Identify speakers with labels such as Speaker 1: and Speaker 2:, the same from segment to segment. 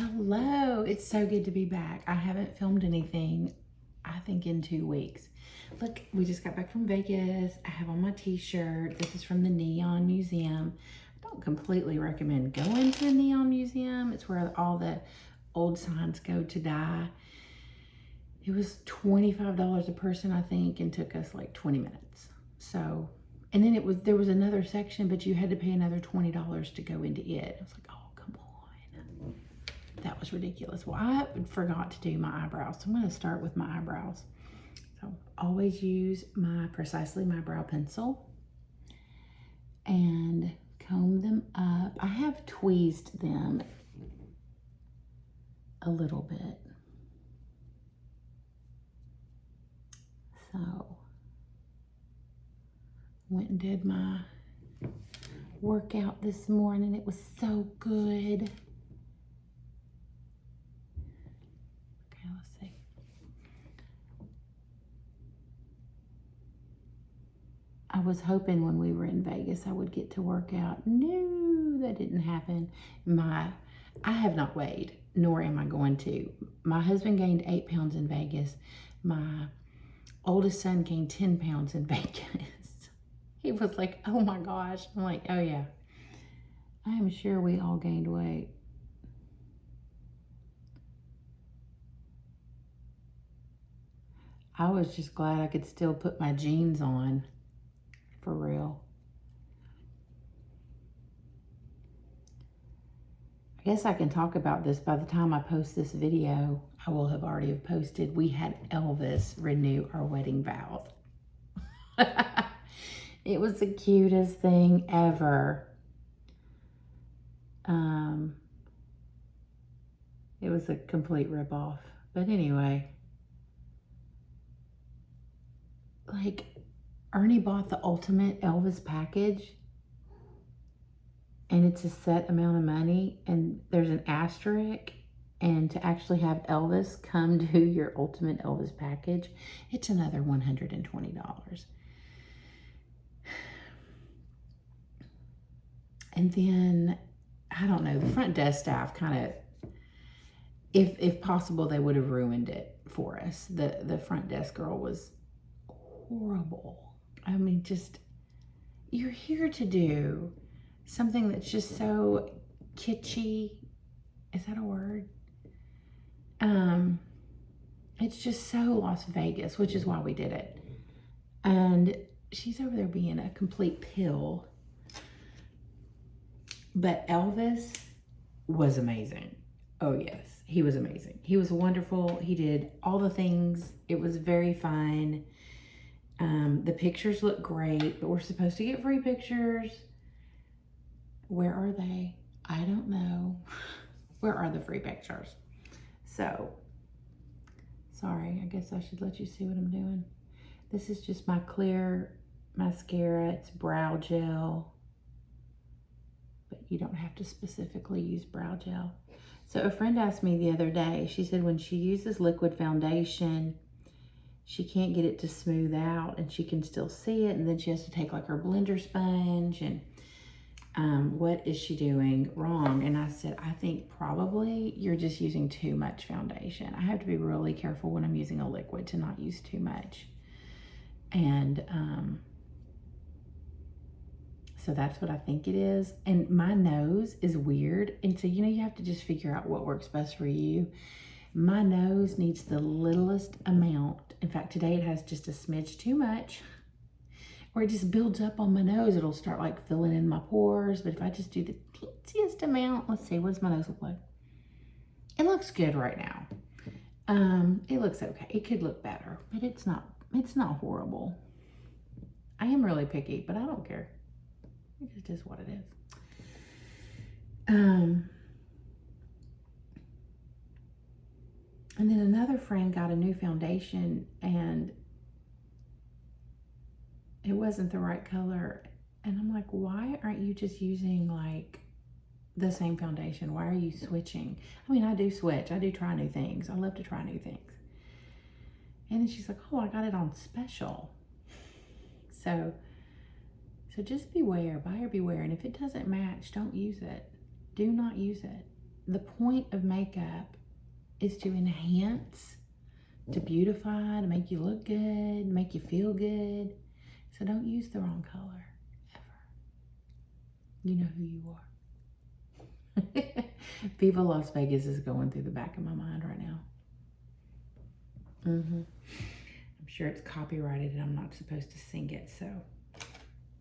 Speaker 1: Hello, it's so good to be back. I haven't filmed anything, I think, in 2 weeks. Look, we just got back from Vegas. I have on my t-shirt. This is from the Neon Museum. I don't completely recommend going to the Neon Museum. It's where all the old signs go to die. It was $25 a person, I think, and took us like 20 minutes. So, and then there was another section, but you had to pay another $20 to go into it. I was like, oh, come on. That was ridiculous. Well, I forgot to do my eyebrows, so I'm going to start with my eyebrows. So always use my Precisely My Brow pencil and comb them up. I have tweezed them a little bit. So went and did my workout this morning. It was so good. Okay, let's see. I was hoping when we were in Vegas I would get to work out. No, that didn't happen. I have not weighed, nor am I going to. My husband gained 8 pounds in Vegas. My oldest son gained 10 pounds in Vegas. He was like, oh my gosh. I'm like, oh yeah. I am sure we all gained weight. I was just glad I could still put my jeans on, for real. I guess I can talk about this by the time I post this video. I will have already posted. We had Elvis renew our wedding vows. It was the cutest thing ever. It was a complete ripoff. But anyway, like, Ernie bought the ultimate Elvis package, and it's a set amount of money, and there's an asterisk, and to actually have Elvis come to your ultimate Elvis package, it's another $120. And then, I don't know, the front desk staff kind of, if possible, they would have ruined it for us. The front desk girl was horrible. I mean, just, you're here to do something that's just so kitschy. Is that a word? It's just so Las Vegas, which is why we did it. And she's over there being a complete pill. But Elvis was amazing. Oh yes, he was amazing. He was wonderful. He did all the things. It was very fun. The pictures look great, but we're supposed to get free pictures. Where are they? I don't know. Where are the free pictures? So, sorry, I guess I should let you see what I'm doing. This is just my clear mascara. It's brow gel, but you don't have to specifically use brow gel. So a friend asked me the other day, she said when she uses liquid foundation, she can't get it to smooth out and she can still see it. And then she has to take like her blender sponge and what is she doing wrong? And I said, I think probably you're just using too much foundation. I have to be really careful when I'm using a liquid to not use too much. And so that's what I think it is. And my nose is weird. And so, you know, you have to just figure out what works best for you. My nose needs the littlest amount. In fact, today it has just a smidge too much, or it just builds up on my nose. It'll start like filling in my pores. But if I just do the teensiest amount, let's see, what does my nose look like? It looks good right now. It looks okay. It could look better, but it's not horrible. I am really picky, but I don't care. It just is what it is. And then another friend got a new foundation and it wasn't the right color. And I'm like, why aren't you just using like the same foundation? Why are you switching? I mean, I do switch. I do try new things. I love to try new things. And then she's like, oh, I got it on special. So just beware, buyer beware. And if it doesn't match, don't use it. Do not use it. the point of makeup is to enhance, to beautify, to make you look good, make you feel good. So don't use the wrong color, ever. You know who you are. Viva Las Vegas is going through the back of my mind right now. I'm sure it's copyrighted and I'm not supposed to sing it, so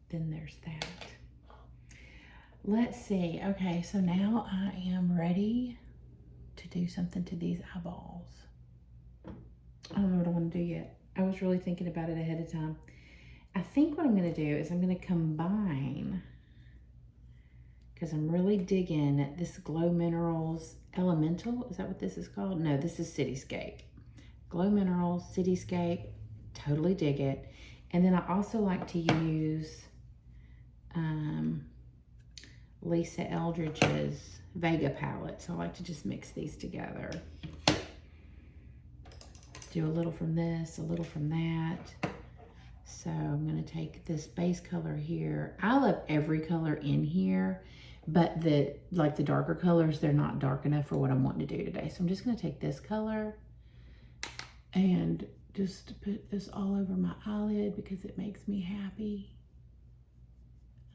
Speaker 1: then there's that. Let's see. Okay, so now I am ready to do something to these eyeballs. I don't know what I want to do yet. I was really thinking about it ahead of time. I think what I'm going to do is I'm going to combine, because I'm really digging this gloMinerals Elemental. Is that what this is called? No, this is Cityscape. gloMinerals, Cityscape. Totally dig it. And then I also like to use Lisa Eldridge's Vega palette. So I like to just mix these together. Do a little from this, a little from that. So I'm going to take this base color here. I love every color in here, but the darker colors, they're not dark enough for what I'm wanting to do today. So I'm just going to take this color and just put this all over my eyelid because it makes me happy.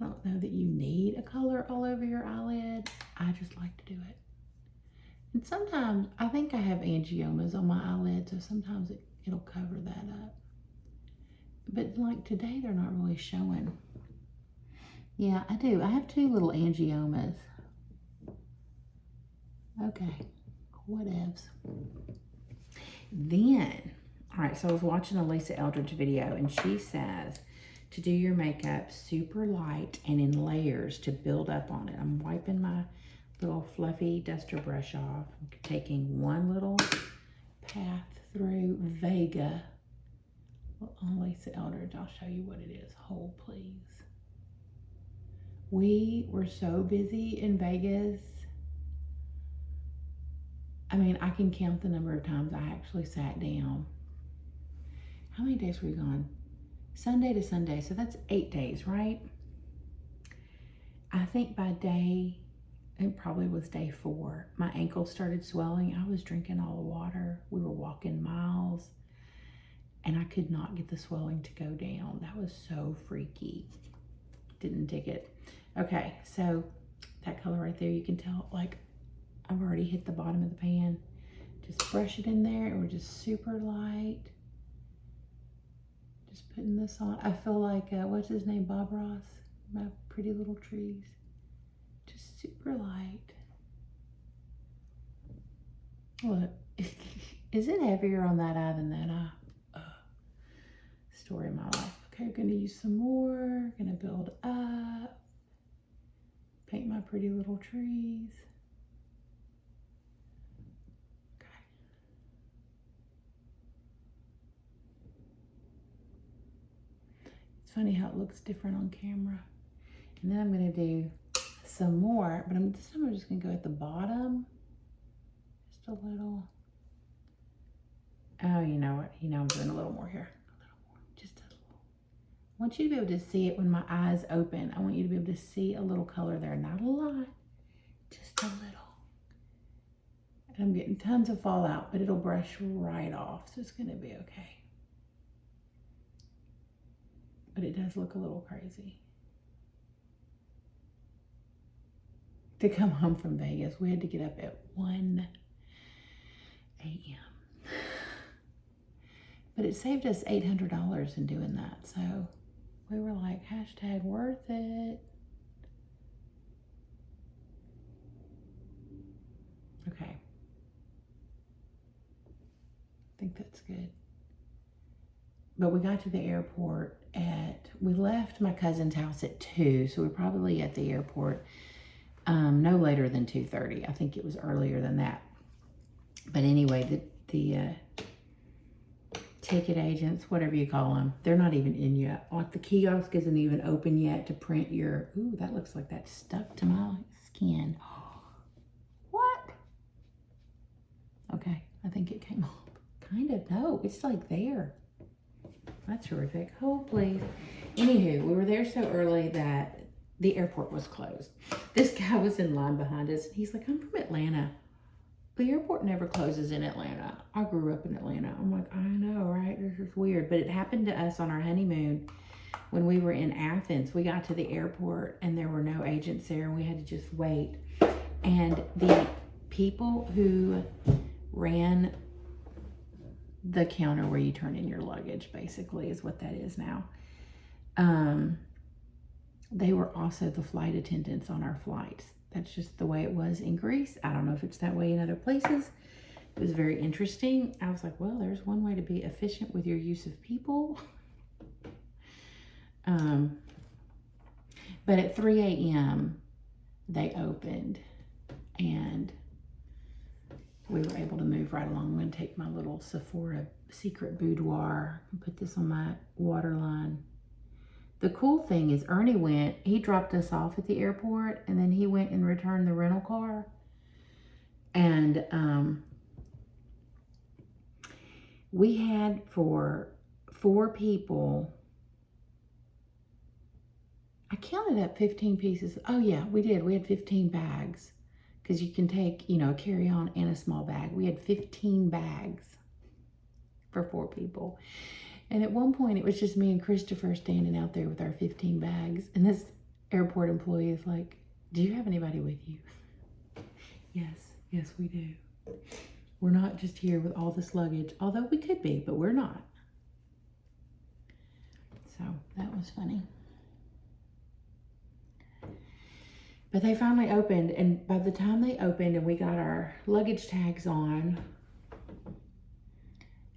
Speaker 1: I don't know that you need a color all over your eyelid. I just like to do it. And sometimes, I think I have angiomas on my eyelid, so sometimes it'll cover that up. But like today, they're not really showing. Yeah, I do. I have 2 little angiomas. Okay, whatevs. Then, all right, so I was watching a Lisa Eldridge video, and she says to do your makeup super light and in layers to build up on it. I'm wiping my little fluffy duster brush off. I'm taking one little path through Vega on Lisa Eldridge. I'll show you what it is. Hold, please. We were so busy in Vegas. I mean, I can count the number of times I actually sat down. How many days were we gone? Sunday to Sunday, so that's 8 days, right? I think by it probably was day 4, my ankles started swelling. I was drinking all the water. We were walking miles, and I could not get the swelling to go down. That was so freaky. Didn't dig it. Okay, so that color right there, you can tell, like, I've already hit the bottom of the pan. Just brush it in there, and we're just super light. Just putting this on. I feel like, what's his name, Bob Ross? My Pretty Little Trees. Just super light. Look, is it heavier on that eye than that eye? Story of my life. Okay, gonna use some more. Gonna build up. Paint my pretty little trees. Funny how it looks different on camera. And then I'm going to do some more, but this time I'm just going to go at the bottom. Just a little. Oh, you know what? You know I'm doing a little more here. A little more. Just a little. I want you to be able to see it when my eyes open. I want you to be able to see a little color there. Not a lot. Just a little. And I'm getting tons of fallout, but it'll brush right off. So it's going to be okay. But it does look a little crazy. To come home from Vegas, we had to get up at 1 a.m. But it saved us $800 in doing that. So we were like, hashtag worth it. Okay. I think that's good. But we got to the airport we left my cousin's house at 2, so we're probably at the airport no later than 2:30. I think it was earlier than that. But anyway, the ticket agents, whatever you call them, they're not even in yet. Like the kiosk isn't even open yet to print your, ooh, that looks like that stuck to my skin. What? Okay, I think it came off. Kind of, no, it's like there. That's terrific. Hold, please. Anywho, we were there so early that the airport was closed. This guy was in line behind us. He's like, I'm from Atlanta. The airport never closes in Atlanta. I grew up in Atlanta. I'm like, I know, right? This is weird. But it happened to us on our honeymoon when we were in Athens. We got to the airport and there were no agents there and we had to just wait. And the people who ran the counter where you turn in your luggage, basically, is what that is now. They were also the flight attendants on our flights. That's just the way it was in Greece. I don't know if it's that way in other places. It was very interesting. I was like, well, there's one way to be efficient with your use of people. But at 3 a.m. they opened and we were able to move right along. I'm going to take my little Sephora secret boudoir and put this on my waterline. The cool thing is Ernie went, he dropped us off at the airport and then he went and returned the rental car. And we had for 4 people, I counted up 15 pieces. Oh yeah, we did. We had 15 bags because you can take, you know, a carry-on and a small bag. We had 15 bags for 4 people. And at one point, it was just me and Christopher standing out there with our 15 bags. And this airport employee is like, do you have anybody with you? Yes, we do. We're not just here with all this luggage, although we could be, but we're not. So that was funny. But they finally opened, and by the time they opened and we got our luggage tags on,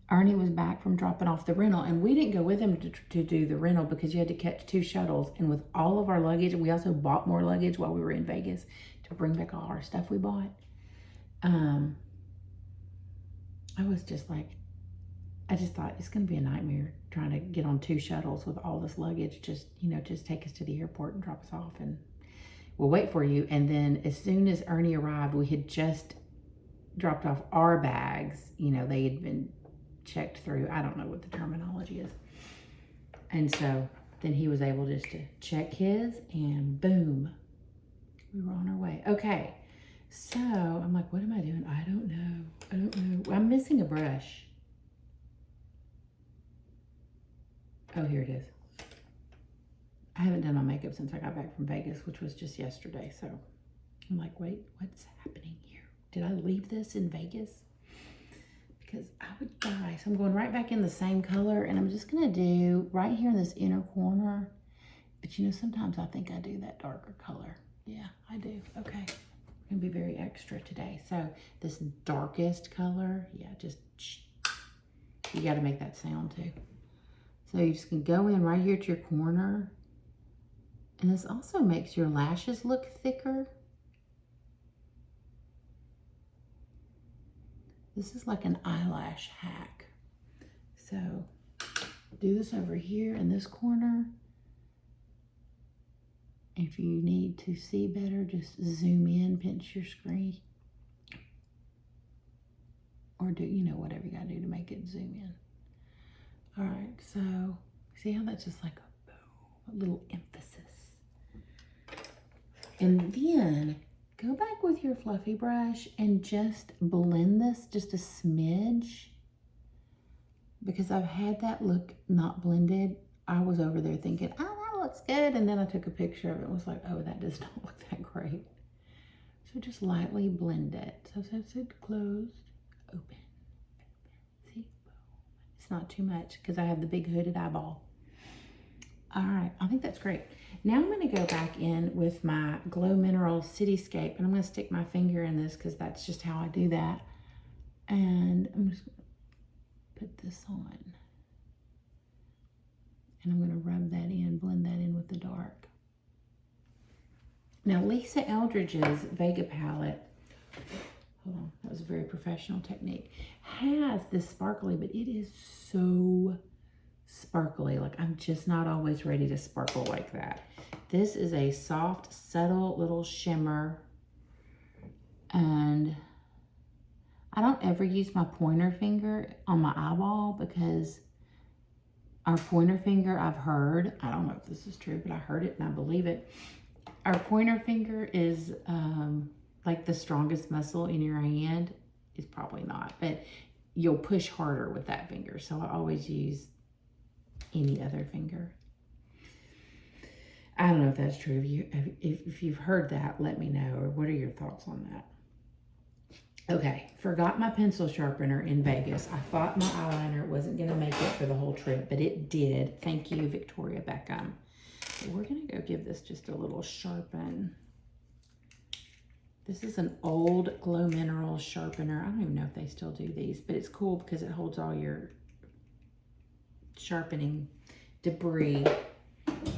Speaker 1: Ernie was back from dropping off the rental, and we didn't go with him to do the rental because you had to catch 2 shuttles. And with all of our luggage, we also bought more luggage while we were in Vegas to bring back all our stuff we bought. I was just like, I just thought it's going to be a nightmare trying to get on 2 shuttles with all this luggage. Just, you know, just take us to the airport and drop us off and we'll wait for you. And then as soon as Ernie arrived, we had just dropped off our bags. You know, they had been checked through. I don't know what the terminology is. And so then he was able just to check his and boom, we were on our way. Okay. So I'm like, what am I doing? I don't know. I'm missing a brush. Oh, here it is. I haven't done my makeup since I got back from Vegas, which was just yesterday. So I'm like, wait, what's happening here? Did I leave this in Vegas? Because I would die. So I'm going right back in the same color, and I'm just going to do right here in this inner corner. But you know, sometimes I think I do that darker color. Yeah, I do. Okay. I'm going to be very extra today. So this darkest color, yeah, just, you got to make that sound too. So you just can go in right here to your corner. And this also makes your lashes look thicker. This is like an eyelash hack. So do this over here in this corner. If you need to see better, just zoom in, pinch your screen. Or do, you know, whatever you gotta do to make it zoom in. All right, so see how that's just like a little emphasis. And then go back with your fluffy brush and just blend this just a smidge. Because I've had that look not blended. I was over there thinking, oh, that looks good. And then I took a picture of it and was like, oh, that does not look that great. So just lightly blend it. So that's it, closed, open. See, it's not too much because I have the big hooded eyeball. All right, I think that's great. Now I'm going to go back in with my gloMinerals Cityscape, and I'm going to stick my finger in this because that's just how I do that. And I'm just going to put this on. And I'm going to rub that in, blend that in with the dark. Now, Lisa Eldridge's Vega palette, hold on, that was a very professional technique, has this sparkly, but it is so sparkly. Like, I'm just not always ready to sparkle like that. This is a soft, subtle little shimmer. And I don't ever use my pointer finger on my eyeball because our pointer finger, I've heard, I don't know if this is true, but I heard it and I believe it, our pointer finger is like the strongest muscle in your hand. It's probably not, but you'll push harder with that finger. So I always use any other finger. I don't know if that's true. If you've heard that, let me know. Or what are your thoughts on that? Okay, forgot my pencil sharpener in Vegas. I thought my eyeliner wasn't going to make it for the whole trip, but it did. Thank you, Victoria Beckham. So we're going to go give this just a little sharpen. This is an old gloMinerals sharpener. I don't even know if they still do these, but it's cool because it holds all your sharpening debris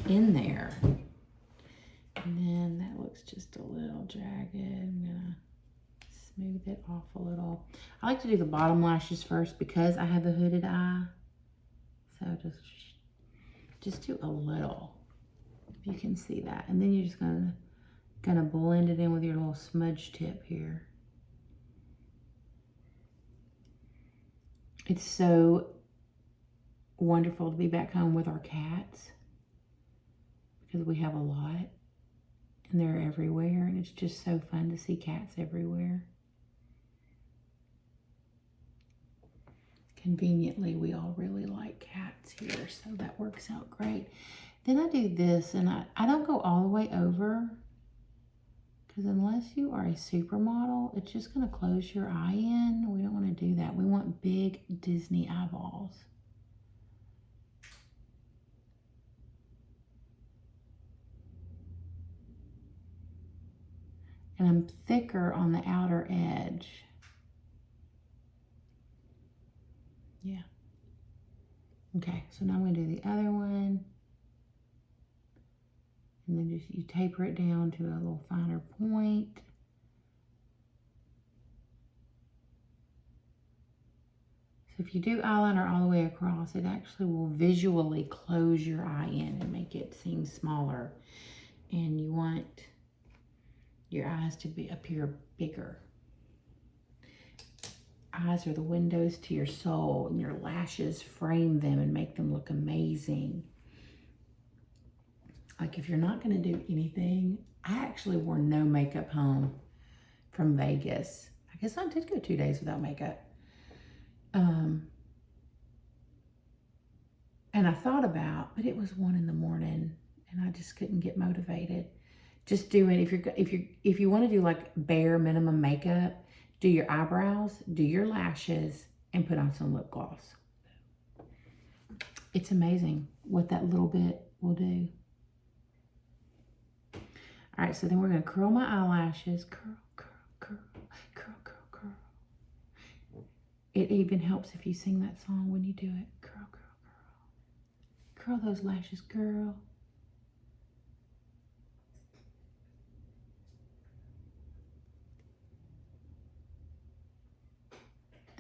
Speaker 1: in there. And then that looks just a little jagged. I'm going to smooth it off a little. I like to do the bottom lashes first because I have a hooded eye. So just do a little, if you can see that. And then you're just gonna blend it in with your little smudge tip here. It's so wonderful to be back home with our cats because we have a lot and they're everywhere, and it's just so fun to see cats everywhere. Conveniently, we all really like cats here, so that works out great. Then I do this, and I don't go all the way over, because unless you are a supermodel, it's just going to close your eye in. We don't want to do that. We want big Disney eyeballs. And I'm thicker on the outer edge. Yeah. Okay, so now I'm going to do the other one. And then just you taper it down to a little finer point. So if you do eyeliner all the way across, it actually will visually close your eye in and make it seem smaller. And you want your eyes to appear bigger. Eyes are the windows to your soul, and your lashes frame them and make them look amazing. Like if you're not going to do anything, I actually wore no makeup home from Vegas. I guess I did go 2 days without makeup. And I thought about, but it was 1 in the morning and I just couldn't get motivated. Just do it. If you want to do like bare minimum makeup, do your eyebrows, do your lashes, and put on some lip gloss. It's amazing what that little bit will do. All right, so then we're going to curl my eyelashes. Curl, curl, curl, curl, curl, curl. It even helps if you sing that song when you do it. Curl, curl, curl. Curl those lashes, girl.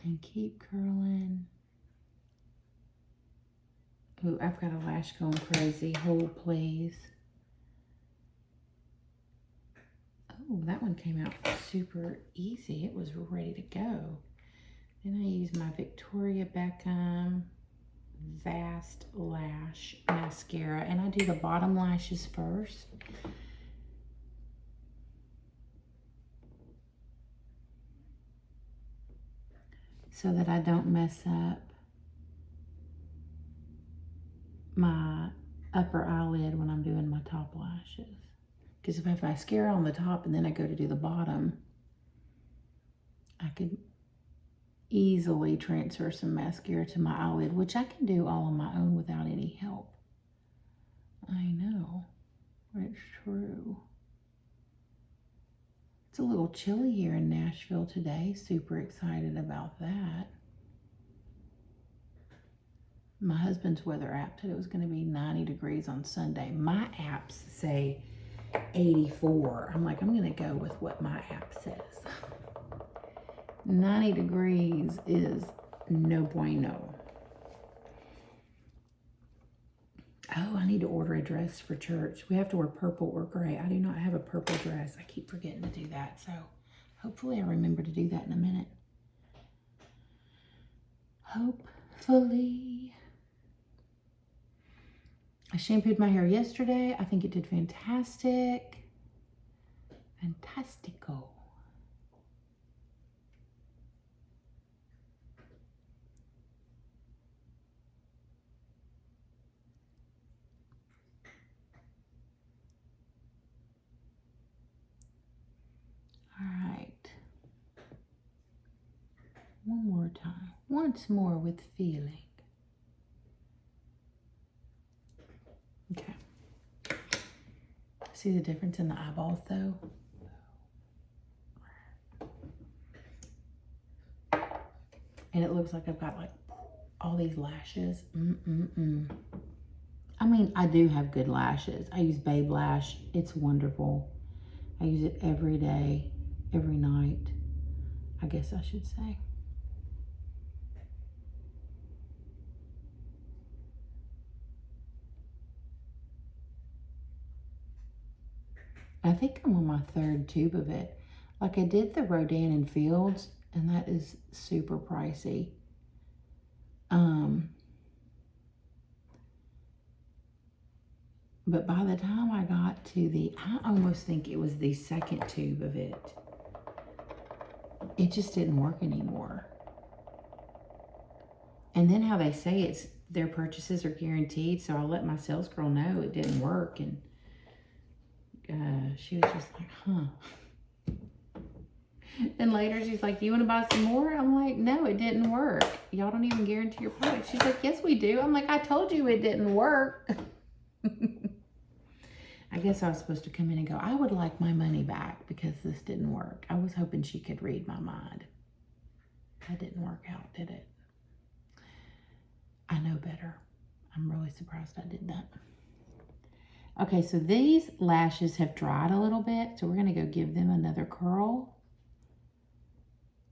Speaker 1: And keep curling. Ooh, I've got a lash going crazy. Hold, please. Oh, that one came out super easy. It was ready to go. Then I use my Victoria Beckham Vast Lash Mascara. And I do the bottom lashes first. So that I don't mess up my upper eyelid when I'm doing my top lashes. Because if I have mascara on the top and then I go to do the bottom, I could easily transfer some mascara to my eyelid, which I can do all on my own without any help. I know, it's true. It's a little chilly here in Nashville today. Super excited about that. My husband's weather app said it was going to be 90 degrees on Sunday. My apps say 84. I'm like, I'm going to go with what my app says. 90 degrees is no bueno. Oh, I need to order a dress for church. We have to wear purple or gray. I do not have a purple dress. I keep forgetting to do that. So hopefully I remember to do that in a minute. Hopefully. I shampooed my hair yesterday. I think it did fantastic. Fantastico. All right. One more time. Once more with feeling. Okay. See the difference in the eyeballs though? And it looks like I've got like all these lashes. I mean, I do have good lashes. I use Babe Lash. It's wonderful. I use it every day, every night, I guess I should say. I think I'm on my 3rd tube of it. Like I did the Rodan and Fields, and that is super pricey. But by the time I got to I almost think it was the 2nd tube of it. It just didn't work anymore. And then how they say their purchases are guaranteed, so I let my sales girl know it didn't work, and she was just like, huh. And later she's like, do you want to buy some more? I'm like, no, it didn't work. Y'all don't even guarantee your product. She's like, yes, we do. I'm like, I told you it didn't work. I guess I was supposed to come in and go, I would like my money back because this didn't work. I was hoping she could read my mind. That didn't work out, did it? I know better. I'm really surprised I did that. Okay, so these lashes have dried a little bit, so we're going to go give them another curl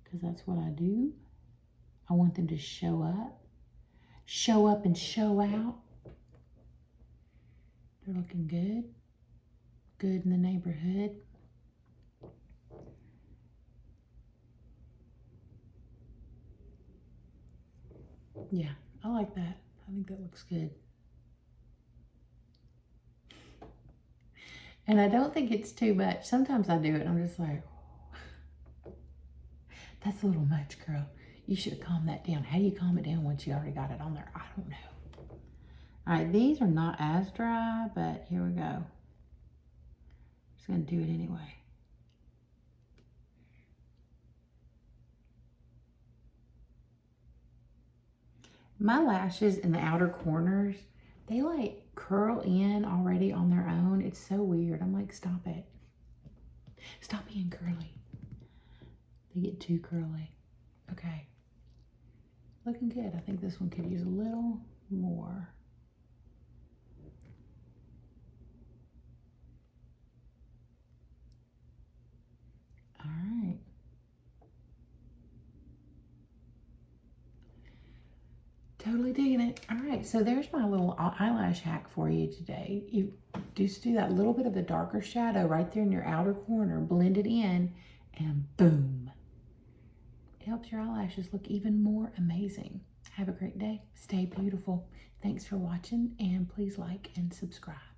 Speaker 1: because that's what I do. I want them to show up and show out. They're looking good. Good in the neighborhood. Yeah, I like that. I think that looks good. And I don't think it's too much. Sometimes I do it and I'm just like, oh, that's a little much, girl. You should calm that down. How do you calm it down once you already got it on there? I don't know. All right, these are not as dry, but here we go. Just gonna do it anyway. My lashes in the outer corners, they like curl in already on their own. It's so weird. I'm like, stop it. Stop being curly. They get too curly. Okay. Looking good. I think this one could use a little more. All right. Totally digging it. All right, so there's my little eyelash hack for you today. You just do that little bit of the darker shadow right there in your outer corner, blend it in, and boom. It helps your eyelashes look even more amazing. Have a great day. Stay beautiful. Thanks for watching, and please like and subscribe.